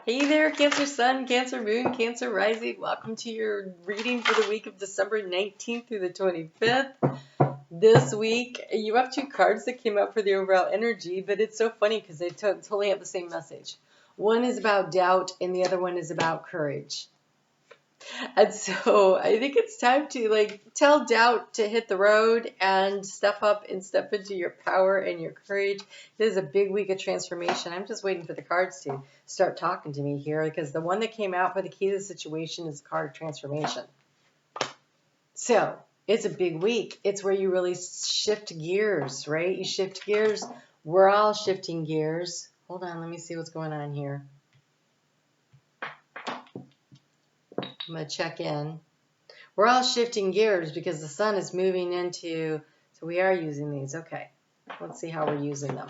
Hey there, Cancer Sun, Cancer Moon, Cancer Rising. Welcome to your reading for the week of December 19th through the 25th. This week, you have two cards that came out for the overall energy, but it's so funny because they totally have the same message. One is about doubt and the other one is about courage. And so I think it's time to tell doubt to hit the road and step up and step into your power and your courage. This is a big week of transformation. I'm just waiting for the cards to start talking to me here because the one that came out for the key to the situation is the card of transformation. So it's a big week. It's where you really shift gears, right? You shift gears. We're all shifting gears. Hold on, let me see what's going on here. I'm going to check in. We're all shifting gears because the sun is moving into, so we are using these. Okay, let's see how we're using them.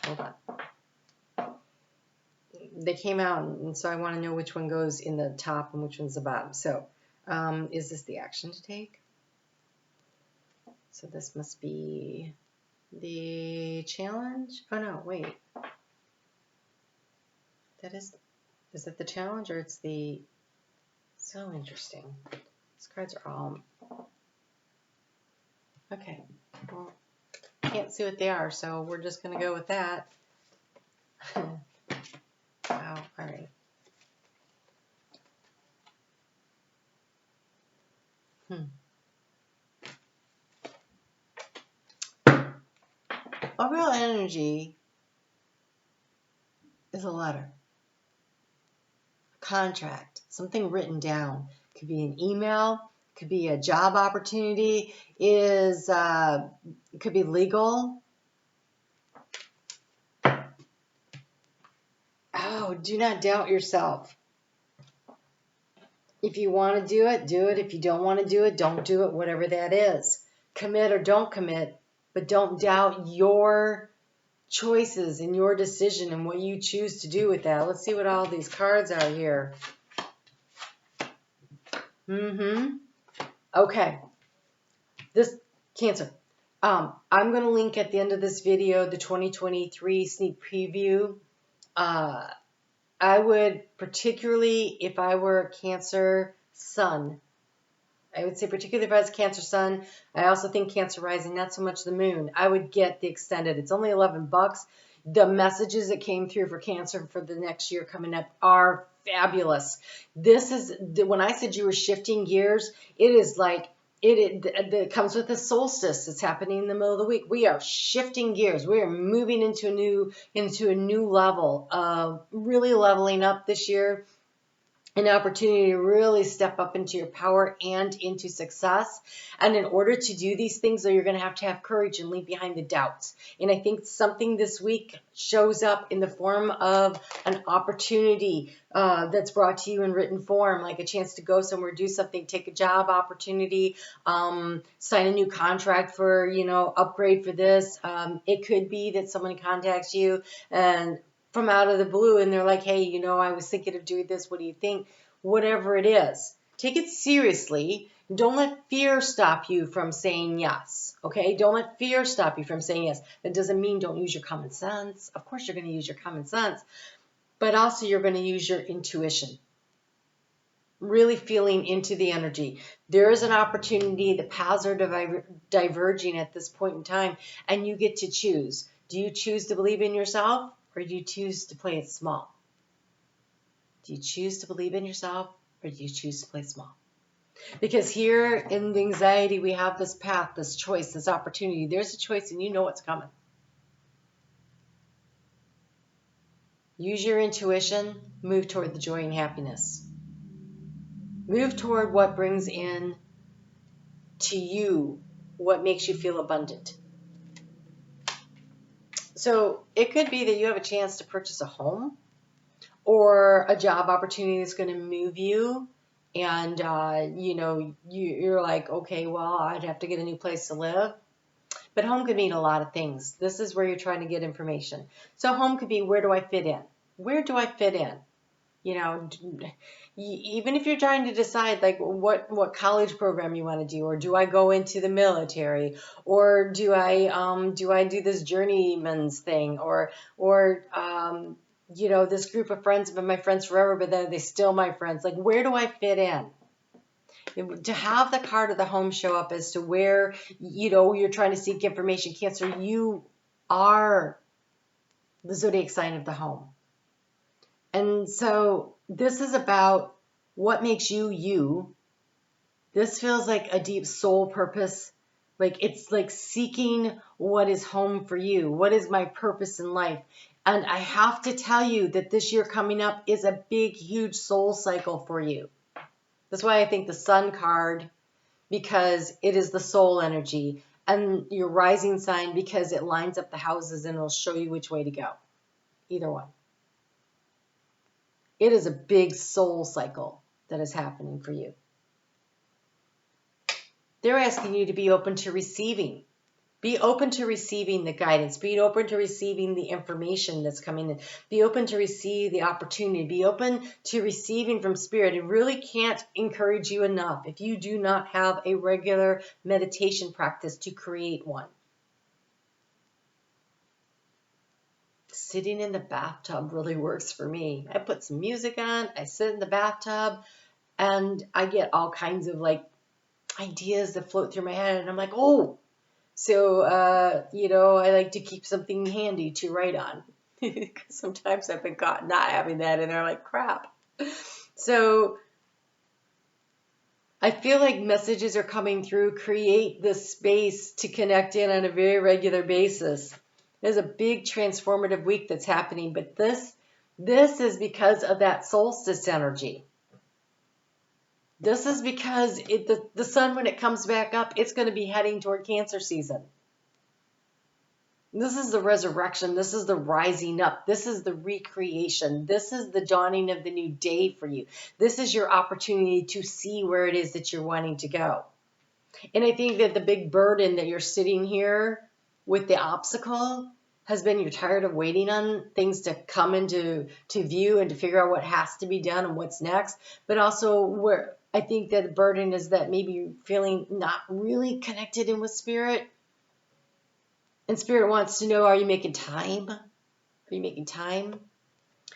Hold on. They came out, and so I want to know which one goes in the top and which one's the bottom. So, is this the action to take? So this must be the challenge. Oh no, wait. Is it the challenge or it's the... So interesting. These cards are all... Okay. Well, can't see what they are, so we're just going to go with that. Wow. All right. Overall energy is a letter. Contract, something written down. Could be an email, could be a job opportunity, could be legal. Oh, do not doubt yourself. If you want to do it, do it. If you don't want to do it, don't do it, whatever that is. Commit or don't commit, but don't doubt your choices and your decision and what you choose to do with that. Let's see what all these cards are here. Okay. This Cancer. I'm going to link at the end of this video the 2023 sneak preview. I would particularly, if I were a Cancer Sun, I would say particularly if I was Cancer Sun, I also think Cancer Rising, not so much the Moon. I would get the extended. It's only $11. The messages that came through for Cancer for the next year coming up are fabulous. This is, when I said you were shifting gears, it is like, it comes with a solstice that's happening in the middle of the week. We are shifting gears. We are moving into a new level of really leveling up this year. An opportunity to really step up into your power and into success. And in order to do these things, though, you're going to have courage and leave behind the doubts. And I think something this week shows up in the form of an opportunity that's brought to you in written form, like a chance to go somewhere, do something, take a job opportunity, sign a new contract for, upgrade for this. It could be that someone contacts you and from out of the blue and they're like, hey, I was thinking of doing this. What do you think? Whatever it is, take it seriously. Don't let fear stop you from saying yes. Okay? Don't let fear stop you from saying yes. That doesn't mean don't use your common sense. Of course you're going to use your common sense, but also you're going to use your intuition. Really feeling into the energy. There is an opportunity. The paths are diverging at this point in time, and you get to choose. Do you choose to believe in yourself? Or do you choose to play it small? Do you choose to believe in yourself or do you choose to play small? Because here in the anxiety, we have this path, this choice, this opportunity. There's a choice and you know what's coming. Use your intuition. Move toward the joy and happiness. Move toward what brings in to you what makes you feel abundant. So it could be that you have a chance to purchase a home or a job opportunity that's going to move you. And, you're like, okay, well, I'd have to get a new place to live. But home could mean a lot of things. This is where you're trying to get information. So home could be, where do I fit in? Where do I fit in? Even if you're trying to decide like what college program you want to do, or do I go into the military, or do I do this journeyman's thing, or you know, this group of friends have been my friends forever, but then they still my friends. Like, where do I fit in? To have the card of the home show up as to where, you know, you're trying to seek information. Cancer, you are the zodiac sign of the home. And so this is about what makes you you. This feels like a deep soul purpose. Like it's like seeking what is home for you. What is my purpose in life? And I have to tell you that this year coming up is a big, huge soul cycle for you. That's why I think the Sun card, because it is the soul energy, and your rising sign because it lines up the houses and it'll show you which way to go. Either one. It is a big soul cycle that is happening for you. They're asking you to be open to receiving. Be open to receiving the guidance. Be open to receiving the information that's coming in. Be open to receive the opportunity. Be open to receiving from Spirit. It really can't encourage you enough if you do not have a regular meditation practice to create one. Sitting in the bathtub really works for me. I put some music on, I sit in the bathtub, and I get all kinds of like ideas that float through my head, and I'm like, oh, so, you know, I like to keep something handy to write on. Because sometimes I've been caught not having that, and they're like, crap. So I feel like messages are coming through. Create this space to connect in on a very regular basis. There's a big transformative week that's happening, but this is because of that solstice energy. This is because the sun, when it comes back up, it's going to be heading toward Cancer season. This is the resurrection. This is the rising up. This is the recreation. This is the dawning of the new day for you. This is your opportunity to see where it is that you're wanting to go. And I think that the big burden that you're sitting here with the obstacle has been you're tired of waiting on things to come into view and to figure out what has to be done and what's next. But also where I think that the burden is that maybe you're feeling not really connected in with Spirit. And Spirit wants to know, are you making time? Are you making time?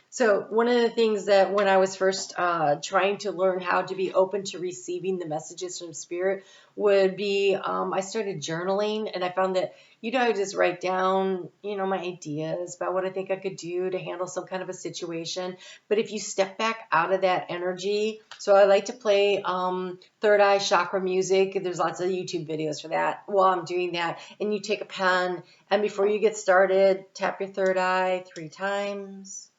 So one of the things that when I was first trying to learn how to be open to receiving the messages from Spirit would be, I started journaling, and I found that, you know, I would just write down, you know, my ideas about what I think I could do to handle some kind of a situation. But if you step back out of that energy, so I like to play third eye chakra music. There's lots of YouTube videos for that while I'm doing that. And you take a pen, and before you get started, tap your third eye 3 times.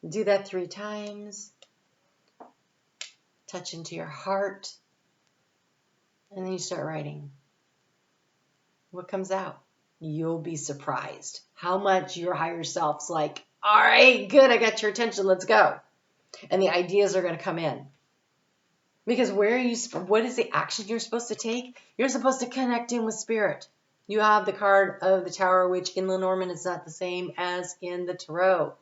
Do that 3 times. Touch into your heart. And then you start writing. What comes out? You'll be surprised how much your higher self's like, all right, good, I got your attention, let's go. And the ideas are going to come in. Because what is the action you're supposed to take? You're supposed to connect in with Spirit. You have the card of the Tower, which in Lenormand is not the same as in the Tarot.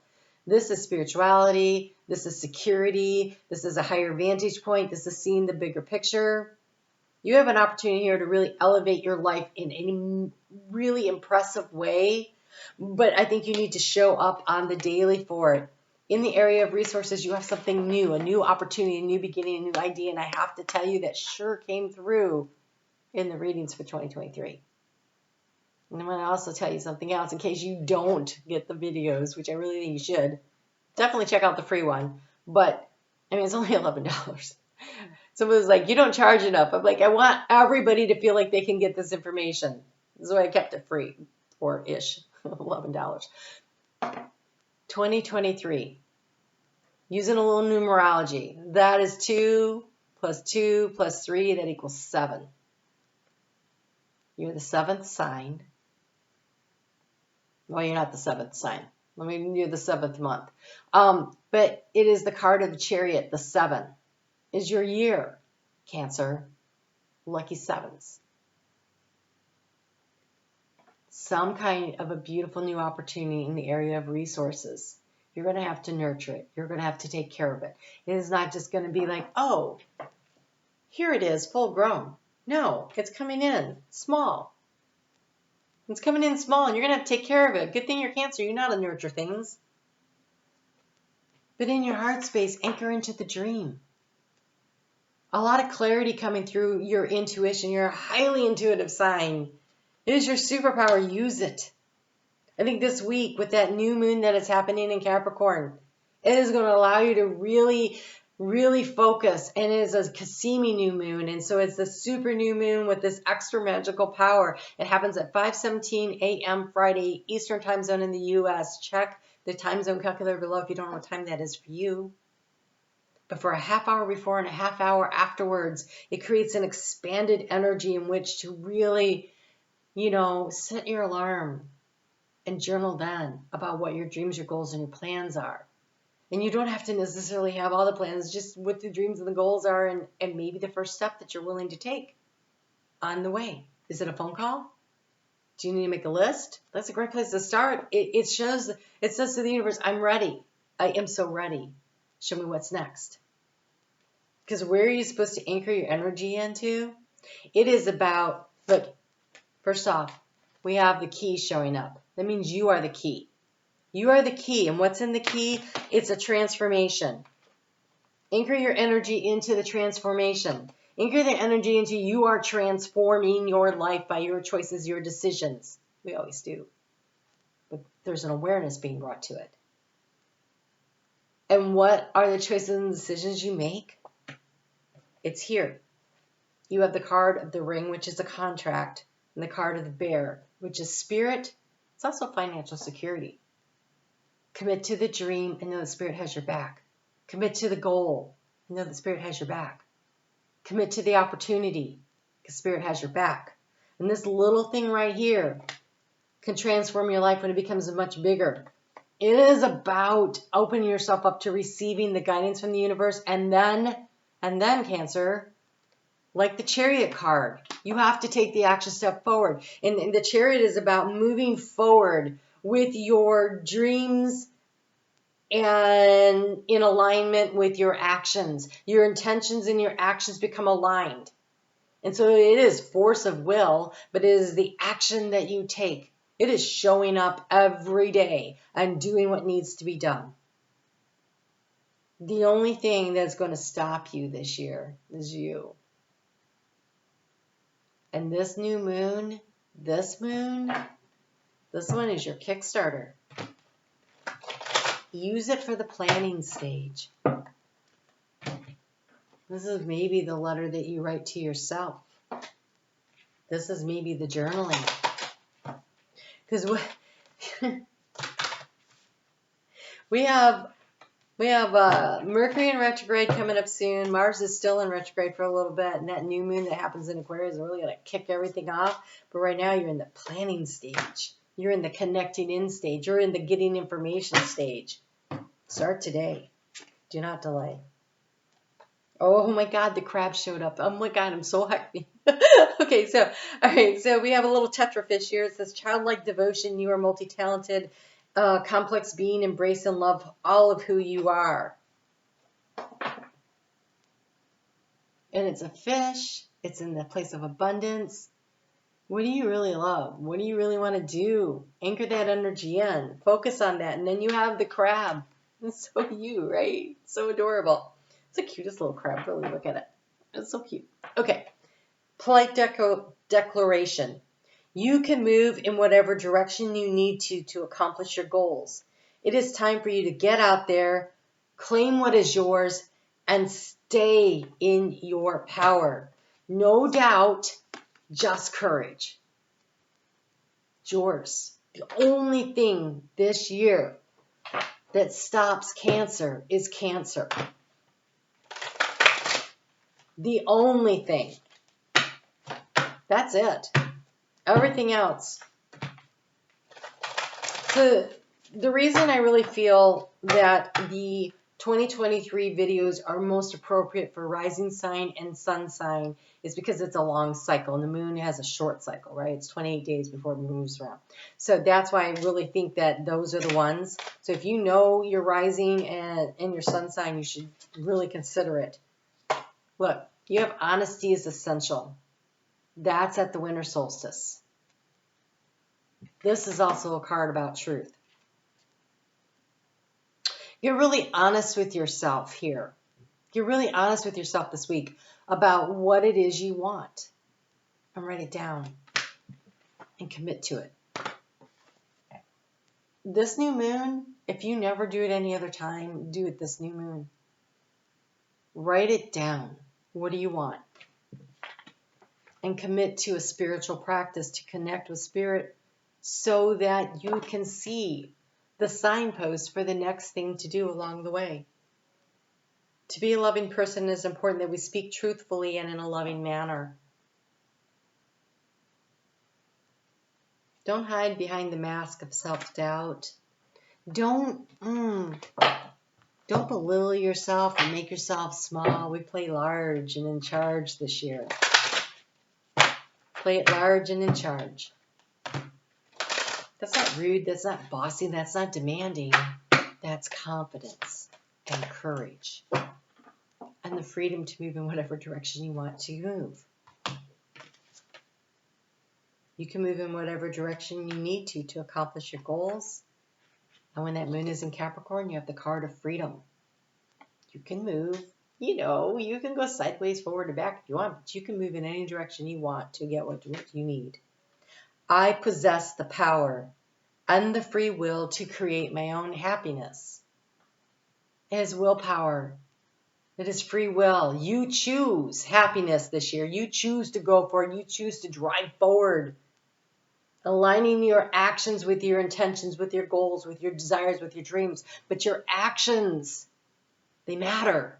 This is spirituality. This is security. This is a higher vantage point. This is seeing the bigger picture. You have an opportunity here to really elevate your life in a really impressive way. But I think you need to show up on the daily for it. In the area of resources, you have something new, a new opportunity, a new beginning, a new idea. And I have to tell you that sure came through in the readings for 2023. And I'm going to also tell you something else in case you don't get the videos, which I really think you should. Definitely check out the free one. But, I mean, it's only $11. Someone was like, you don't charge enough. I'm like, I want everybody to feel like they can get this information. This is why I kept it free, or ish, $11. 2023. Using a little numerology. That is 2 plus 2 plus 3. That equals 7. You're the 7th sign. Well, you're not the 7th sign. I mean, you're the 7th month. But it is the card of the Chariot. The 7 is your year, Cancer. Lucky 7s. Some kind of a beautiful new opportunity in the area of resources. You're going to have to nurture it. You're going to have to take care of it. It is not just going to be like, oh, here it is, full grown. No, it's coming in small. It's coming in small, and you're going to have to take care of it. Good thing you're Cancer. You know how to nurture things. But in your heart space, anchor into the dream. A lot of clarity coming through your intuition. You're a highly intuitive sign. It is your superpower. Use it. I think this week with that new moon that is happening in Capricorn, it is going to allow you to really, really focus. And it is a Cassimi new moon. And so it's the super new moon with this extra magical power. It happens at 5:17 a.m. Friday, Eastern time zone in the U.S. Check the time zone calculator below if you don't know what time that is for you. But for a half hour before and a half hour afterwards, it creates an expanded energy in which to really, set your alarm and journal then about what your dreams, your goals, and your plans are. And you don't have to necessarily have all the plans, just what the dreams and the goals are, and maybe the first step that you're willing to take on the way. Is it a phone call? Do you need to make a list? That's a great place to start. It says to the universe, I'm ready. I am so ready. Show me what's next. Because where are you supposed to anchor your energy into? It is about, look, first off, we have the key showing up. That means you are the key. You are the key. And what's in the key? It's a transformation. Anchor your energy into the transformation. Anchor the energy into you are transforming your life by your choices, your decisions. We always do. But there's an awareness being brought to it. And what are the choices and decisions you make? It's here. You have the card of the ring, which is a contract, and the card of the bear, which is spirit. It's also financial security. Commit to the dream and know the spirit has your back. Commit to the goal and know the spirit has your back. Commit to the opportunity because spirit has your back. And this little thing right here can transform your life when it becomes much bigger. It is about opening yourself up to receiving the guidance from the universe, and then Cancer, like the Chariot card, you have to take the action step forward. And the Chariot is about moving forward with your dreams and in alignment with your actions. Your intentions and your actions become aligned. And so it is force of will, but it is the action that you take. It is showing up every day and doing what needs to be done. The only thing that's going to stop you this year is you. And this new moon, this one is your Kickstarter. Use it for the planning stage. This is maybe the letter that you write to yourself. This is maybe the journaling. Because we have Mercury in retrograde coming up soon. Mars is still in retrograde for a little bit. And that new moon that happens in Aquarius is really going to kick everything off. But right now you're in the planning stage. You're in the connecting in stage. You're in the getting information stage. Start today. Do not delay. Oh my God, the crab showed up. Oh my God, I'm so happy. Okay, all right, so we have a little tetrafish here. It says, childlike devotion, you are multi-talented, complex being, embrace and love all of who you are. And it's a fish. It's in the place of abundance. What do you really love? What do you really want to do? Anchor that energy in. Focus on that. And then you have the crab. It's so you, right? So adorable. It's the cutest little crab. Really look at it. It's so cute. Okay. Polite declaration. You can move in whatever direction you need to accomplish your goals. It is time for you to get out there, claim what is yours, and stay in your power. No doubt, just courage. It's yours. The only thing this year that stops Cancer is Cancer. The only thing. That's it. Everything else. The reason I really feel that the 2023 videos are most appropriate for rising sign and sun sign is because it's a long cycle, and the moon has a short cycle, right? It's 28 days before it moves around. So that's why I really think that those are the ones. So if you know your rising and your sun sign, you should really consider it. Look, you have honesty is essential. That's at the winter solstice. This is also a card about truth. You're really honest with yourself here. You're really honest with yourself this week about what it is you want. And write it down and commit to it. This new moon, if you never do it any other time, do it this new moon. Write it down. What do you want? And commit to a spiritual practice to connect with spirit so that you can see the signpost for the next thing to do along the way. To be a loving person, it is important that we speak truthfully and in a loving manner. Don't hide behind the mask of self-doubt. Don't belittle yourself and make yourself small. We play large and in charge this year. Play it large and in charge. That's not rude. That's not bossy. That's not demanding. That's confidence and courage. And the freedom to move in whatever direction you want to move. You can move in whatever direction you need to accomplish your goals. And when that moon is in Capricorn, you have the card of freedom. You can move, you can go sideways, forward, or back if you want, but you can move in any direction you want to get what you need. I possess the power and the free will to create my own happiness. It is willpower. It is free will. You choose happiness this year. You choose to go for it. You choose to drive forward. Aligning your actions with your intentions, with your goals, with your desires, with your dreams. But your actions, they matter.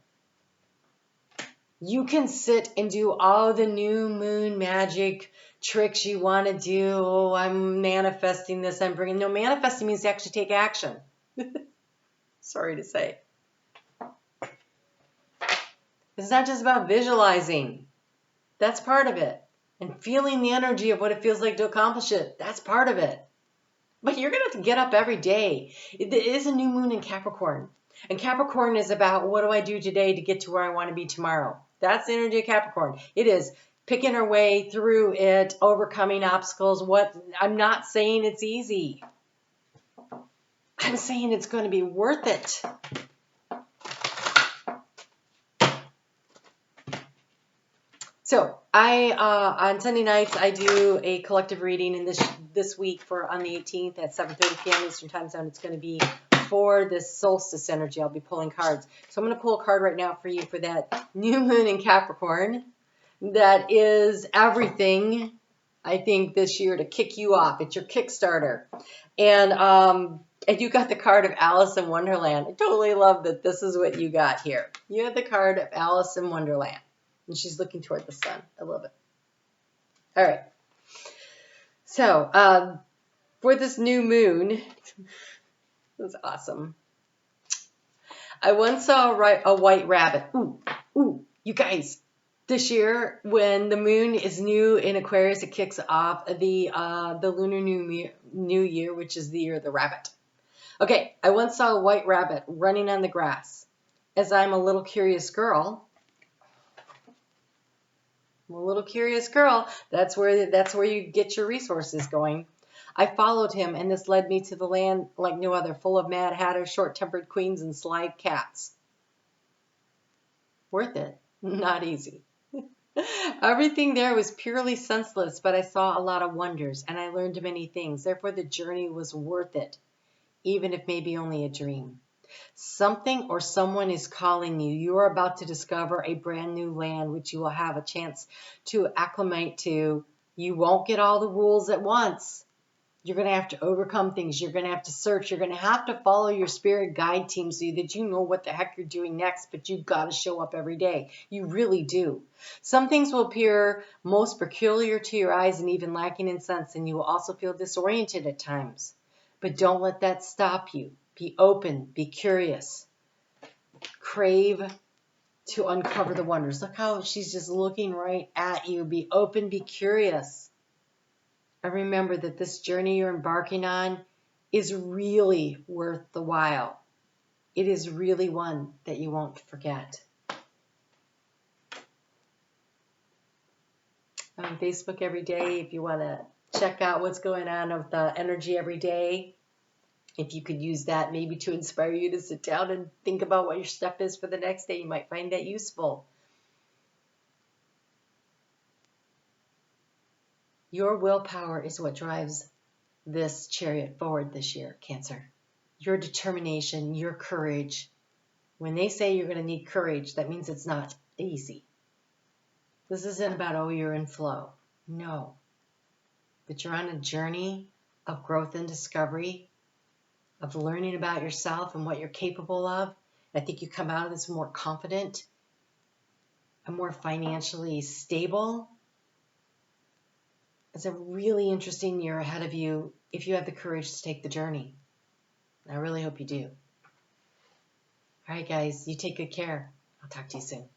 You can sit and do all the new moon magic tricks you want to do. Oh, I'm manifesting this. No, manifesting means to actually take action. Sorry to say. It's not just about visualizing. That's part of it. And feeling the energy of what it feels like to accomplish it. That's part of it. But you're going to have to get up every day. It is a new moon in Capricorn. And Capricorn is about, what do I do today to get to where I want to be tomorrow? That's the energy of Capricorn. It is picking our way through it, overcoming obstacles. I'm not saying it's easy. I'm saying it's going to be worth it. So on Sunday nights, I do a collective reading, and this week on the 18th at 7:30 p.m. Eastern Time Zone, it's going to be for this solstice energy. I'll be pulling cards. So I'm going to pull a card right now for you for that new moon in Capricorn. That is everything, I think, this year to kick you off. It's your Kickstarter. And you got the card of Alice in Wonderland. I totally love that this is what you got here. You have the card of Alice in Wonderland. And she's looking toward the sun. I love it. All right. So, for this new moon, that's awesome. I once saw a white rabbit. Ooh, you guys. This year, when the moon is new in Aquarius, it kicks off the lunar new year, which is the year of the rabbit. Okay, I once saw a white rabbit running on the grass. As I'm a little curious girl, that's where you get your resources going. I followed him, and this led me to the land like no other, full of mad hatters, short-tempered queens, and sly cats. Worth it. Not easy. Everything there was purely senseless, but I saw a lot of wonders, and I learned many things. Therefore, the journey was worth it, even if maybe only a dream. Something or someone is calling you. You are about to discover a brand new land, which you will have a chance to acclimate to. You won't get all the rules at once. You're going to have to overcome things. You're going to have to search. You're going to have to follow your spirit guide team so that you know what the heck you're doing next, but you've got to show up every day. You really do. Some things will appear most peculiar to your eyes and even lacking in sense, and you will also feel disoriented at times. But don't let that stop you. Be open. Be curious. Crave to uncover the wonders. Look how she's just looking right at you. Be open. Be curious. And remember that this journey you're embarking on is really worth the while. It is really one that you won't forget. I'm on Facebook every day if you want to check out what's going on with the energy every day. If you could use that maybe to inspire you to sit down and think about what your step is for the next day, you might find that useful. Your willpower is what drives this chariot forward this year, Cancer. Your determination, your courage. When they say you're going to need courage, that means it's not easy. This isn't about, oh, you're in flow. No. But you're on a journey of growth and discovery, of learning about yourself and what you're capable of. I think you come out of this more confident and more financially stable. It's a really interesting year ahead of you if you have the courage to take the journey. I really hope you do. All right, guys, you take good care. I'll talk to you soon.